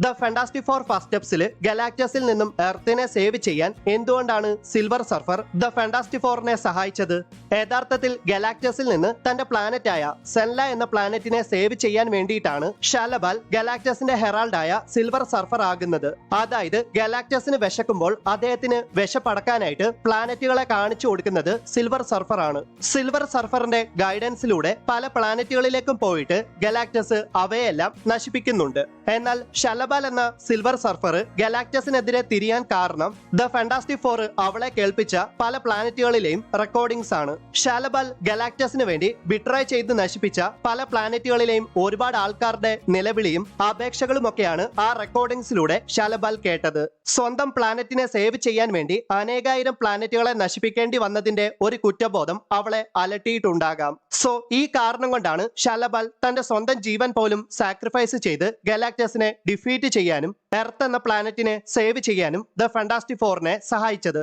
The fantastic for first സ്റ്റെപ്സിൽ ഗലാക്ടസിൽ നിന്നും എർത്തിനെ save ചെയ്യാൻ എന്തുകൊണ്ടാണ് സിൽവർ സർഫർ ദ ഫാന്റാസ്റ്റിക് ഫോറിനെ സഹായിച്ചത്? യഥാർത്ഥത്തിൽ ഗലാക്ടസിൽ നിന്ന് തന്റെ പ്ലാനറ്റായ സെൻല എന്ന പ്ലാനറ്റിനെ സേവ് ചെയ്യാൻ വേണ്ടിയിട്ടാണ് ഷാലബാൽ ഗലാക്ടസിന്റെ ഹെറാൾഡായ സിൽവർ സർഫർ ആകുന്നത്. അതായത് ഗലാക്ടസിന് വിശക്കുമ്പോൾ അദ്ദേഹത്തിന് വിശപ്പടക്കാനായിട്ട് പ്ലാനറ്റുകളെ കാണിച്ചു കൊടുക്കുന്നത് സിൽവർ സർഫർ ആണ്. സിൽവർ സർഫറിന്റെ ഗൈഡൻസിലൂടെ പല പ്ലാനറ്റുകളിലേക്കും പോയിട്ട് ഗലാക്ടസ് അവയെല്ലാം നശിപ്പിക്കുന്നുണ്ട്. എന്നാൽ ഷാലബാൽ എന്ന സിൽവർ സർഫർ ഗലാക്ടസിനെതിരെ തിരിയാൻ കാരണം ദ ഫാന്റാസ്റ്റിക് ഫോർ അവളെ കേൾപ്പിച്ച പല പ്ലാനറ്റുകളിലെയും റെക്കോർഡിംഗ്സ് ആണ്. ഷാലബാൽ ഗലാക്ടസിന് വേണ്ടി ബിട്രൈ ചെയ്ത് നശിപ്പിച്ച പല പ്ലാനറ്റുകളിലെയും ഒരുപാട് ആൾക്കാരുടെ നിലവിളിയും അപേക്ഷകളും ഒക്കെയാണ് ആ റെക്കോർഡിംഗ്സിലൂടെ ഷാലബാൽ കേട്ടത്. സ്വന്തം പ്ലാനറ്റിനെ സേവ് ചെയ്യാൻ വേണ്ടി അനേകായിരം പ്ലാനറ്റുകളെ നശിപ്പിക്കേണ്ടി വന്നതിന്റെ ഒരു കുറ്റബോധം അവളെ അലട്ടിയിട്ടുണ്ടാകാം. സോ ഈ കാരണം കൊണ്ടാണ് ഷാലബാൽ തന്റെ സ്വന്തം ജീവൻ പോലും സാക്രിഫൈസ് ചെയ്ത് ഗലാക്ടസിനെ ഡിഫീറ്റ് ചെയ്യാനും എർത്ത് എന്ന പ്ലാനറ്റിനെ സേവ് ചെയ്യാനും ദ ഫാന്റാസ്റ്റിക് ഫോറിനെ സഹായിച്ചത്.